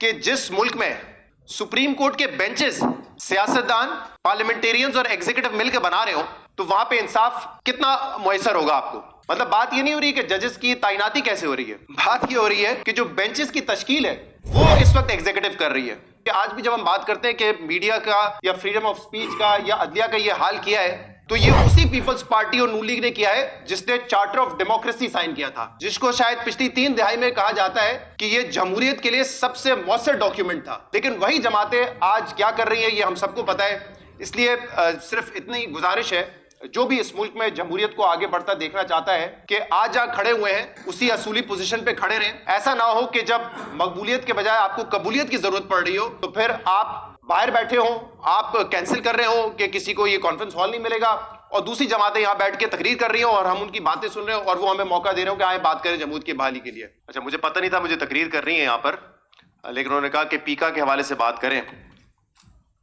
कि जिस मुल्क में सुप्रीम कोर्ट के बेंचेस सियासतदान, पार्लियामेंटेरियंस और एग्जीक्यूटिव मिलकर बना रहे हो, तो वहां पे इंसाफ कितना मुयसर होगा आपको। मतलब बात ये नहीं हो रही कि जजेस की तैनाती कैसे हो रही है, बात ये हो रही है कि जो बेंचेस की तश्कील है वो इस वक्त एग्जीक्यूटिव कर रही है। कि आज भी जब हम बात करते हैं कि मीडिया का या फ्रीडम ऑफ स्पीच का या अदलिया का ये हाल किया है, तो ये उसी पीपल्स पार्टी और नून लीग ने किया है जिसने चार्टर ऑफ डेमोक्रेसी साइन किया था, जिसको शायद पिछली 3 दिहाई में कहा जाता है कि ये जमहूरियत के लिए सबसे मौसर डॉक्यूमेंट था। लेकिन वही जमातें आज क्या कर रही है ये हम सबको पता है। इसलिए सिर्फ इतनी गुजारिश है, जो भी इस मुल्क में जमहूरियत को आगे बढ़ता देखना चाहता है कि आज जहां खड़े हुए हैं उसी असूली पोजीशन पे खड़े रहें। ऐसा ना हो कि जब मकबूलियत के बजाय आपको कबूलियत की जरूरत पड़ रही हो तो फिर आप बाहर बैठे हो, आप कैंसिल कर रहे हो कि किसी को ये कॉन्फ्रेंस हॉल नहीं मिलेगा, और दूसरी जमातें यहाँ बैठ के तकरीर कर रही हो और हम उनकी बातें सुन रहे हो और वो हमें मौका दे रहे हो कि आए बात करें जमहूरियत की बहाली के लिए। अच्छा, मुझे पता नहीं था मुझे तकरीर कर रही है यहाँ पर, लेकिन उन्होंने कहा कि पीका के हवाले से बात करें।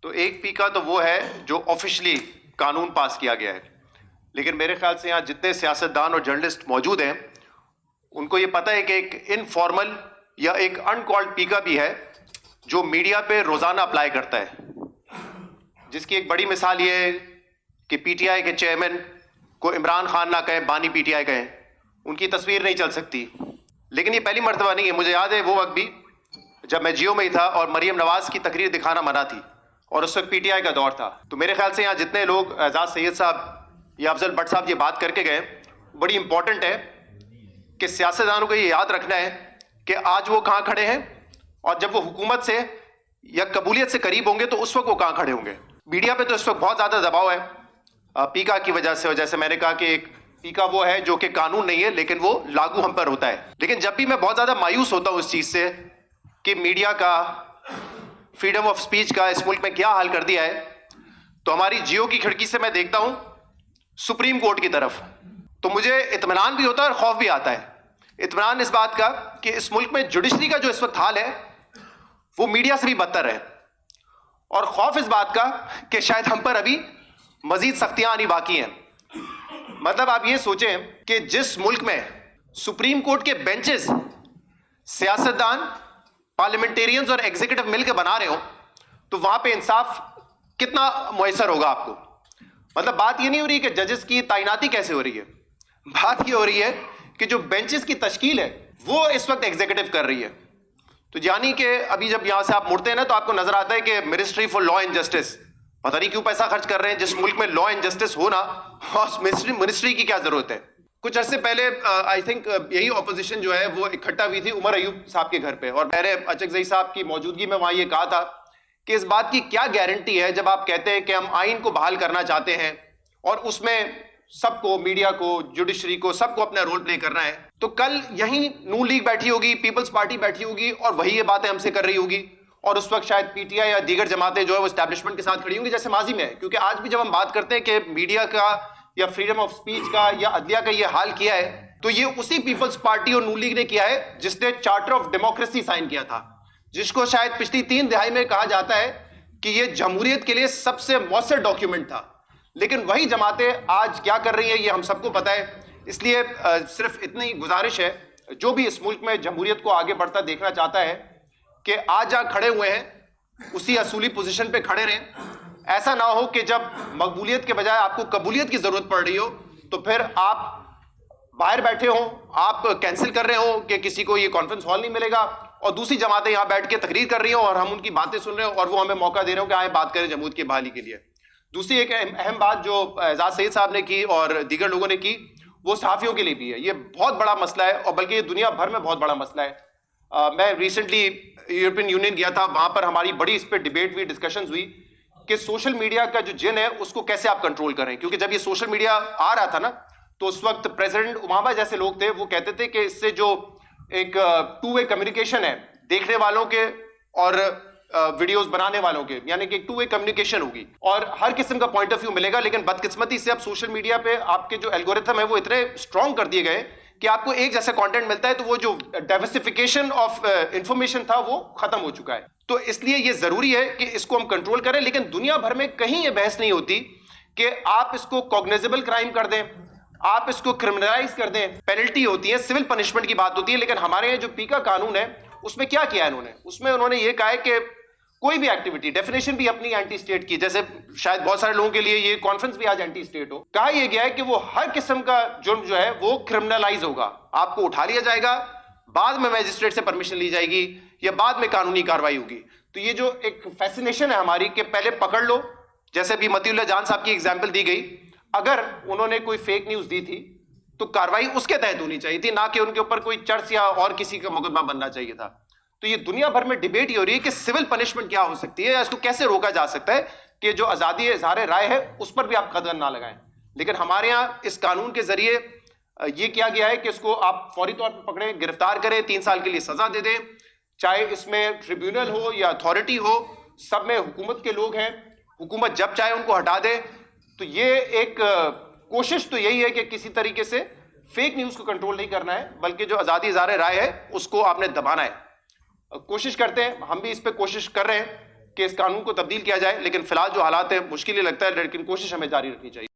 तो एक पीका तो वो है जो ऑफिशियली कानून पास किया गया है, लेकिन मेरे ख्याल से यहाँ जितने सियासतदान और जर्नलिस्ट मौजूद हैं उनको ये पता है कि एक इनफॉर्मल या एक अनकॉल्ड पीका भी है जो मीडिया पे रोजाना अप्लाई करता है, जिसकी एक बड़ी मिसाल ये है कि पीटीआई के चेयरमैन को इमरान खान ना कहें, बानी पीटीआई कहें, उनकी तस्वीर नहीं चल सकती। लेकिन ये पहली मर्तबा नहीं है। मुझे याद है वो वक्त भी जब मैं जियो में ही था और मरियम नवाज की तकरीर दिखाना मना थी और उस वक्त पीटीआई का दौर था। तो मेरे ख्याल से यहाँ जितने लोग एजाज सैयद साहब या अफजल भट्ट साहब ये बात करके गए, बड़ी इंपॉर्टेंट है कि सियासतदानों को ये याद रखना है कि आज वो कहाँ खड़े हैं और जब वो हुकूमत से या कबूलियत से करीब होंगे तो उस वक्त वो कहाँ खड़े होंगे। मीडिया पे तो इस वक्त बहुत ज्यादा दबाव है पीका की वजह से। जैसे मैंने कहा कि एक पीका वो है जो कि कानून नहीं है लेकिन वो लागू हम पर होता है। लेकिन जब भी मैं बहुत ज्यादा मायूस होता हूं इस चीज से कि मीडिया का, फ्रीडम ऑफ स्पीच का इस मुल्क में क्या हाल कर दिया है, तो हमारी जियो की खिड़की से मैं देखता हूं सुप्रीम कोर्ट की तरफ, तो मुझे इत्मीनान भी होता है और खौफ भी आता है। इत्मीनान इस बात का कि इस मुल्क में जुडिशरी का जो इस वक्त हाल है वो मीडिया से भी बदतर है, और खौफ इस बात का कि शायद हम पर अभी मजीद सख्तियां आनी बाकी हैं। मतलब आप ये सोचें कि जिस मुल्क में सुप्रीम कोर्ट के बेंचेस सियासतदान, पार्लियामेंटेरियंस और एग्जीक्यूटिव मिलकर बना रहे हो, तो वहां पे इंसाफ कितना मुयसर होगा आपको। मतलब बात ये नहीं हो रही कि जजेस की तैनाती कैसे हो रही है, बात ये हो रही है कि जो बेंचेस की तश्कील है वो इस वक्त एग्जीक्यूटिव कर रही है। तो यानी कि अभी जब यहां से आप मुड़ते हैं ना तो आपको नजर आता है कि ministry for law and justice, पता नहीं क्यों पैसा खर्च कर रहे हैं। जिस मुल्क में लॉ एंड जस्टिस हो ना, उस मिनिस्ट्री की क्या जरूरत है। कुछ अरसे पहले आई थिंक यही ऑपोजिशन जो है वो इकट्ठा हुई थी उमर अयूब साहब के घर पे, और मैंने अचकजई साहब की मौजूदगी में वहां ये कहा था कि इस बात की क्या गारंटी है जब आप कहते हैं कि हम आइन को बहाल करना चाहते हैं और उसमें सबको, मीडिया को, जुडिशरी को, सबको अपना रोल प्ले करना है, तो कल यहीं नून लीग बैठी होगी, पीपल्स पार्टी बैठी होगी और वही ये बातें हमसे कर रही होगी, और उस वक्त शायद पीटीआई या दीगर जमातें जो है वो एस्टैब्लिशमेंट के साथ खड़ी होंगी जैसे माजी में है। क्योंकि आज भी जब हम बात करते हैं कि मीडिया का या फ्रीडम ऑफ स्पीच का या अदलिया का ये हाल किया है, तो ये उसी पीपल्स पार्टी और नून लीग ने किया है जिसने चार्टर ऑफ डेमोक्रेसी साइन किया था, जिसको शायद पिछली 3 दिहाई में कहा जाता है कि ये जमहूरियत के लिए सबसे मौसर डॉक्यूमेंट था। लेकिन वही जमातें आज क्या कर रही है ये हम सबको पता है। इसलिए सिर्फ इतनी गुजारिश है, जो भी इस मुल्क में जमहूरियत को आगे बढ़ता देखना चाहता है कि आज जहां खड़े हुए हैं उसी असूली पोजीशन पे खड़े रहें। ऐसा ना हो कि जब मकबूलियत के बजाय आपको कबूलियत की जरूरत पड़ रही हो तो फिर आप बाहर बैठे हो, आप कैंसिल कर रहे हो कि किसी को ये कॉन्फ्रेंस हॉल नहीं मिलेगा, और दूसरी जमातें यहाँ बैठ के तकरीर कर रही हो और हम उनकी बातें सुन रहे हो और वो हमें मौका दे रहे हो कि आए बात करें जमहूरियत की बहाली के लिए। दूसरी एक अहम बात जो एजाज सैयद साहब ने की और दीगर लोगों ने की, वो सहाफियों के लिए भी है। ये बहुत बड़ा मसला है और बल्कि ये दुनिया भर में बहुत बड़ा मसला है। मैं रिसेंटली यूरोपियन यूनियन गया था, वहां पर हमारी बड़ी इस पर डिबेट हुई, डिस्कशंस हुई कि सोशल मीडिया का जो जिन है उसको कैसे आप कंट्रोल करें। क्योंकि जब ये सोशल मीडिया आ रहा था ना, तो उस वक्त प्रेसिडेंट ओबामा जैसे लोग थे वो कहते थे कि इससे जो एक टू वे कम्युनिकेशन है देखने वालों के और वीडियोस बनाने वालों के, यानी कि एक टू वे कम्युनिकेशन होगी और हर किस्म का पॉइंट ऑफ व्यू मिलेगा। लेकिन बदकिस्मती से अब सोशल मीडिया पे आपके जो एल्गोरिथम है वो इतने स्ट्रॉन्ग कर दिए गए कि आपको एक जैसा कंटेंट मिलता है, तो वो जो डाइवर्सिफिकेशन ऑफ इंफॉर्मेशन था वो खत्म हो चुका है। तो इसलिए ये जरूरी है कि इसको हम कंट्रोल करें। लेकिन दुनिया भर में कहीं ये बहस नहीं होती कि आप इसको कॉग्निजेबल क्राइम कर दें, आप इसको क्रिमिनलाइज कर दें, पेनल्टी होती है, सिविल पनिशमेंट की बात होती है। लेकिन हमारे यहाँ जो पीका कानून है उसमें क्या किया इन्होंने? उसमें उन्होंने ये कहा है कि कोई भी एक्टिविटी, डेफिनेशन भी अपनी एंटी स्टेट की, जैसे शायद बहुत सारे लोगों के लिए ये कॉन्फ्रेंस भी आज एंटी स्टेट हो, कहा यह गया है कि वो हर किस्म का जुर्म जो है वो क्रिमिनलाइज होगा, आपको उठा लिया जाएगा, बाद में मैजिस्ट्रेट से परमिशन ली जाएगी या बाद में कानूनी कार्रवाई होगी। तो ये जो एक फैसिनेशन है हमारी कि पहले पकड़ लो, जैसे भी मतीउल्लाह जान साहब की एग्जाम्पल दी गई, अगर उन्होंने कोई फेक न्यूज दी थी तो कार्रवाई उसके तहत होनी चाहिए थी, ना कि उनके ऊपर कोई चर्च या और किसी का मुकदमा बनना चाहिए था। तो ये दुनिया भर में डिबेट ही हो रही है कि सिविल पनिशमेंट क्या हो सकती है या इसको कैसे रोका जा सकता है कि जो आजादी इज़हार राय है उस पर भी आप कदम ना लगाएं। लेकिन हमारे यहाँ इस कानून के जरिए ये किया गया है कि इसको आप फौरी तौर पर पकड़ें, गिरफ्तार करें, 3 साल के लिए सजा दे दें, चाहे इसमें ट्रिब्यूनल हो या अथॉरिटी हो, सब में हुकूमत के लोग हैं, हुकूमत जब चाहे उनको हटा दे। तो ये एक कोशिश तो यही है कि किसी तरीके से फेक न्यूज को कंट्रोल नहीं करना है, बल्कि जो आजादी इज़हार राय है उसको आपने दबाना है। कोशिश करते हैं, हम भी इस पे कोशिश कर रहे हैं कि इस कानून को तब्दील किया जाए, लेकिन फिलहाल जो हालात है मुश्किल ही लगता है, लेकिन कोशिश हमें जारी रखनी चाहिए।